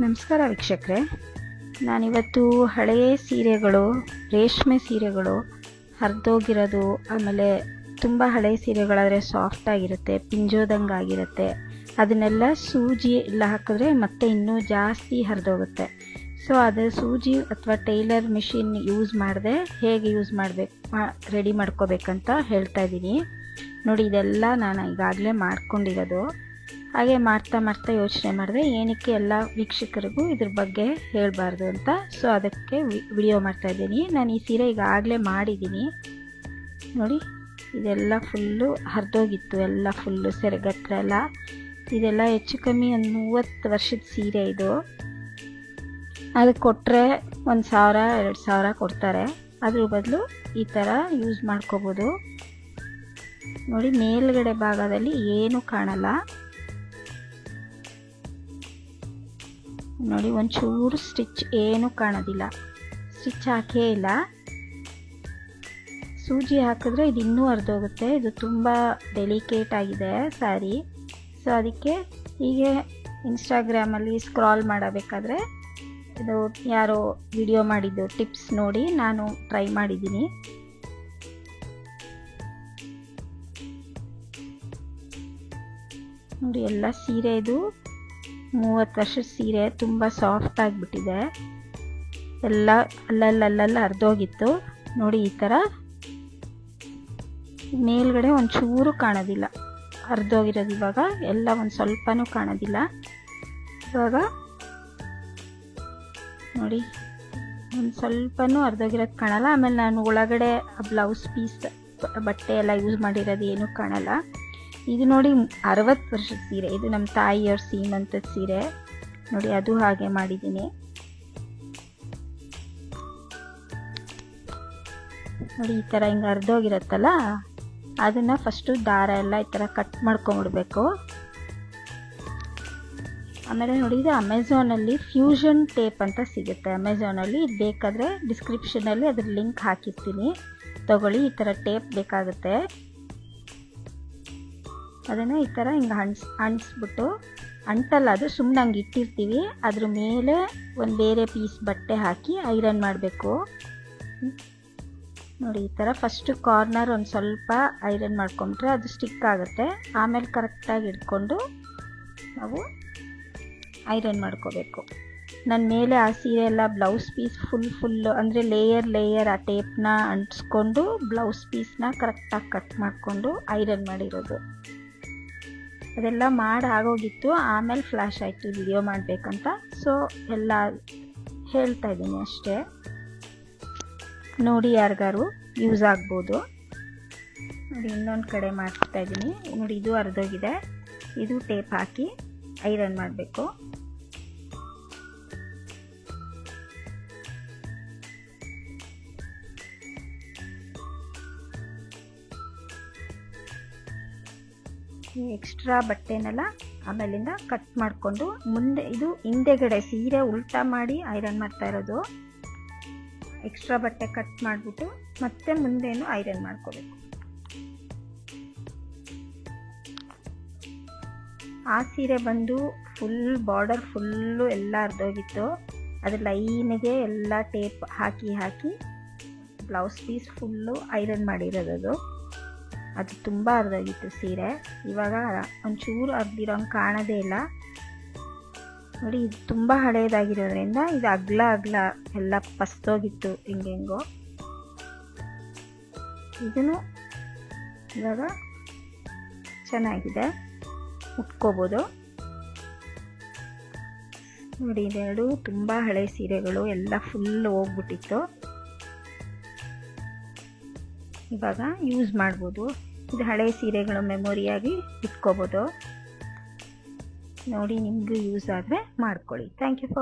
ನಮಸ್ಕಾರ ವೀಕ್ಷಕರೇ, ನಾನಿವತ್ತು ಹಳೆಯ ಸೀರೆಗಳು, ರೇಷ್ಮೆ ಸೀರೆಗಳು ಹರಿದೋಗಿರೋದು, ಆಮೇಲೆ ತುಂಬ ಹಳೆಯ ಸೀರೆಗಳಾದರೆ ಸಾಫ್ಟಾಗಿರುತ್ತೆ, ಪಿಂಜೋದಂಗೆ ಆಗಿರುತ್ತೆ, ಅದನ್ನೆಲ್ಲ ಸೂಜಿ ಎಲ್ಲ ಹಾಕಿದ್ರೆ ಮತ್ತೆ ಇನ್ನೂ ಜಾಸ್ತಿ ಹರಿದೋಗುತ್ತೆ. ಸೊ ಅದು ಸೂಜಿ ಅಥವಾ ಟೈಲರ್ ಮಿಷಿನ್ ಯೂಸ್ ಮಾಡದೆ ಹೇಗೆ ಯೂಸ್ ಮಾಡಬೇಕು, ರೆಡಿ ಮಾಡ್ಕೋಬೇಕಂತ ಹೇಳ್ತಾ ಇದ್ದೀನಿ ನೋಡಿ. ಇದೆಲ್ಲ ನಾನು ಈಗಾಗಲೇ ಮಾಡ್ಕೊಂಡಿರೋದು. ಹಾಗೆ ಮಾಡ್ತಾ ಯೋಚನೆ ಮಾಡಿದೆ ಏನಕ್ಕೆ ಎಲ್ಲ ವೀಕ್ಷಕರಿಗೂ ಇದ್ರ ಬಗ್ಗೆ ಹೇಳಬಾರ್ದು ಅಂತ. ಸೊ ಅದಕ್ಕೆ ವಿಡಿಯೋ ಮಾಡ್ತಾ ಇದ್ದೀನಿ. ನಾನು ಈ ಸೀರೆ ಈಗಾಗಲೇ ಮಾಡಿದ್ದೀನಿ ನೋಡಿ. ಇದೆಲ್ಲ ಫುಲ್ಲು ಹರಿದೋಗಿತ್ತು, ಎಲ್ಲ ಫುಲ್ಲು ಸೆರಗತ್ರ ಎಲ್ಲ. ಇದೆಲ್ಲ ಹೆಚ್ಚು ಕಮ್ಮಿ ಒಂದು 30 ವರ್ಷದ ಸೀರೆ ಇದು. ಅದಕ್ಕೆ ಕೊಟ್ಟರೆ 1000-2000 ಕೊಡ್ತಾರೆ. ಅದ್ರ ಬದಲು ಈ ಥರ ಯೂಸ್ ಮಾಡ್ಕೋಬೋದು ನೋಡಿ. ಮೇಲ್ಗಡೆ ಭಾಗದಲ್ಲಿ ಏನೂ ಕಾಣಲ್ಲ ನೋಡಿ, ಒಂಚೂರು ಸ್ಟಿಚ್ ಏನೂ ಕಾಣೋದಿಲ್ಲ, ಸ್ಟಿಚ್ ಹಾಕೇ ಇಲ್ಲ. ಸೂಜಿ ಹಾಕಿದ್ರೆ ಇದು ಇನ್ನೂ ಹರಿದೋಗುತ್ತೆ. ಇದು ತುಂಬ ಡೆಲಿಕೇಟ್ ಆಗಿದೆ ಸ್ಯಾರಿ. ಸೊ ಅದಕ್ಕೆ ಹೀಗೆ ಇನ್ಸ್ಟಾಗ್ರಾಮಲ್ಲಿ ಸ್ಕ್ರಾಲ್ ಮಾಡಬೇಕಾದ್ರೆ ಇದು ಯಾರೋ ವಿಡಿಯೋ ಮಾಡಿದ್ದು ಟಿಪ್ಸ್ ನೋಡಿ ನಾನು ಟ್ರೈ ಮಾಡಿದ್ದೀನಿ ನೋಡಿ. ಎಲ್ಲ ಸೀರೆ ಇದು 30 ವರ್ಷದ ಸೀರೆ, ತುಂಬ ಸಾಫ್ಟ್ ಆಗಿಬಿಟ್ಟಿದೆ. ಎಲ್ಲ ಅಲ್ಲಲ್ಲ ಹರಿದೋಗಿತ್ತು ನೋಡಿ. ಈ ಥರ ಮೇಲ್ಗಡೆ ಒಂಚೂರು ಕಾಣೋದಿಲ್ಲ, ಹರಿದೋಗಿರೋದು. ಇವಾಗ ಎಲ್ಲ ಒಂದು ಸ್ವಲ್ಪನೂ ಕಾಣೋದಿಲ್ಲ. ಇವಾಗ ನೋಡಿ, ಒಂದು ಸ್ವಲ್ಪನೂ ಹರಿದೋಗಿರೋದು ಕಾಣಲ್ಲ. ಆಮೇಲೆ ನಾನು ಒಳಗಡೆ ಬ್ಲೌಸ್ ಪೀಸ್ ಬಟ್ಟೆ ಎಲ್ಲ ಯೂಸ್ ಮಾಡಿರೋದು ಏನೂ ಕಾಣಲ್ಲ. ಇದು ನೋಡಿ 60 ವರ್ಷದ ಸೀರೆ. ಇದು ನಮ್ಮ ತಾಯಿಯವ್ರ ಸೀಮಂತದ ಸೀರೆ ನೋಡಿ. ಅದು ಹಾಗೆ ಮಾಡಿದ್ದೀನಿ ನೋಡಿ. ಈ ಥರ ಹಿಂಗೆ ಹರಿದೋಗಿರತ್ತಲ್ಲ, ಅದನ್ನು ಫಸ್ಟು ದಾರ ಎಲ್ಲ ಈ ಥರ ಕಟ್ ಮಾಡ್ಕೊಂಬಿಡ್ಬೇಕು. ಆಮೇಲೆ ನೋಡಿ, ಇದು ಅಮೆಝಾನಲ್ಲಿ ಫ್ಯೂಷನ್ ಟೇಪ್ ಅಂತ ಸಿಗುತ್ತೆ. ಅಮೆಝಾನಲ್ಲಿ ಇದು ಬೇಕಾದರೆ ಡಿಸ್ಕ್ರಿಪ್ಷನಲ್ಲಿ ಅದ್ರ ಲಿಂಕ್ ಹಾಕಿರ್ತೀನಿ, ತಗೊಳ್ಳಿ. ಈ ಥರ ಟೇಪ್ ಬೇಕಾಗುತ್ತೆ. ಅದನ್ನು ಈ ಥರ ಹಿಂಗೆ ಅಂಟಿಸ್ಬಿಟ್ಟು, ಅಂಟಲ್ಲ ಅದು, ಸುಮ್ಮನೆ ಹಂಗೆ ಇಟ್ಟಿರ್ತೀವಿ. ಅದ್ರ ಮೇಲೆ ಒಂದು ಬೇರೆ ಪೀಸ್ ಬಟ್ಟೆ ಹಾಕಿ ಐರನ್ ಮಾಡಬೇಕು ನೋಡಿ. ಈ ಥರ ಫಸ್ಟು ಕಾರ್ನರ್ ಒಂದು ಸ್ವಲ್ಪ ಐರನ್ ಮಾಡ್ಕೊಂಡ್ರೆ ಅದು ಸ್ಟಿಕ್ ಆಗುತ್ತೆ. ಆಮೇಲೆ ಕರೆಕ್ಟಾಗಿ ಇಟ್ಕೊಂಡು ನಾವು ಐರನ್ ಮಾಡ್ಕೋಬೇಕು. ನನ್ನ ಮೇಲೆ ಆ ಸೀರೆ ಎಲ್ಲ ಬ್ಲೌಸ್ ಪೀಸ್ ಫುಲ್ಲು ಅಂದರೆ ಲೇಯರ್ ಆ ಟೇಪ್ನ ಅಂಟಿಸ್ಕೊಂಡು ಬ್ಲೌಸ್ ಪೀಸ್ನ ಕರೆಕ್ಟಾಗಿ ಕಟ್ ಮಾಡಿಕೊಂಡು ಐರನ್ ಮಾಡಿರೋದು. ಅದೆಲ್ಲ ಆಗೋಗಿತ್ತು. ಆಮೇಲೆ ಫ್ಲ್ಯಾಶ್ ಆಯಿತು ವಿಡಿಯೋ ಮಾಡಬೇಕಂತ. ಸೊ ಎಲ್ಲ ಹೇಳ್ತಾ ಇದ್ದೀನಿ ಅಷ್ಟೇ ನೋಡಿ, ಯಾರಿಗಾರು ಯೂಸ್ ಆಗ್ಬೋದು ನೋಡಿ. ಇನ್ನೊಂದು ಕಡೆ ಮಾಡ್ತಾ ಇದ್ದೀನಿ ನೋಡಿ. ಇದು ಹರಿದೋಗಿದೆ, ಇದು ಟೇಪ್ ಹಾಕಿ ಐರನ್ ಮಾಡಬೇಕು. ಈ ಎಕ್ಸ್ಟ್ರಾ ಬಟ್ಟೆನೆಲ್ಲ ಆಮೇಲಿಂದ ಕಟ್ ಮಾಡಿಕೊಂಡು ಮುಂದೆ, ಇದು ಹಿಂದೆಗಡೆ ಸೀರೆ ಉಲ್ಟಾ ಮಾಡಿ ಐರನ್ ಮಾಡ್ತಾ ಇರೋದು. ಎಕ್ಸ್ಟ್ರಾ ಬಟ್ಟೆ ಕಟ್ ಮಾಡಿಬಿಟ್ಟು ಮತ್ತೆ ಮುಂದೇನು ಐರನ್ ಮಾಡ್ಕೋಬೇಕು. ಆ ಸೀರೆ ಬಂದು ಫುಲ್ ಬಾರ್ಡರ್ ಫುಲ್ಲು ಎಲ್ಲ ಹರಿದೋಗಿತ್ತು. ಅದು ಲೈನಿಗೆ ಎಲ್ಲ ಟೇಪ್ ಹಾಕಿ ಬ್ಲೌಸ್ ಪೀಸ್ ಫುಲ್ಲು ಐರನ್ ಮಾಡಿರೋದು. ಅದು ತುಂಬ ಹರಿದೋಗಿತ್ತು ಸೀರೆ. ಇವಾಗ ಒಂಚೂರು ಹರಿದಿರೋಂಗೆ ಕಾಣೋದೇ ಇಲ್ಲ ನೋಡಿ. ಇದು ತುಂಬ ಹಳೇದಾಗಿರೋದ್ರಿಂದ ಇದು ಅಗ್ಲ ಎಲ್ಲ ಪಸ್ತೋಗಿತ್ತು ಹೆಂಗೋ. ಇದನ್ನು ಇವಾಗ ಚೆನ್ನಾಗಿದೆ, ಉಟ್ಕೋಬೋದು ನೋಡಿ. ಇದೆರಡು ತುಂಬ ಹಳೆ ಸೀರೆಗಳು, ಎಲ್ಲ ಫುಲ್ ಹೋಗ್ಬಿಟ್ಟಿತ್ತು. ಇವಾಗ ಯೂಸ್ ಮಾಡ್ಬೋದು. ಇದು ಹಳೆ ಸೀರೆಗಳು ಮೆಮೊರಿಯಾಗಿ ಇಟ್ಕೋಬೋದು ನೋಡಿ. ನಿಮಗೂ ಯೂಸ್ ಆದರೆ ಮಾಡ್ಕೊಳ್ಳಿ. Thank you for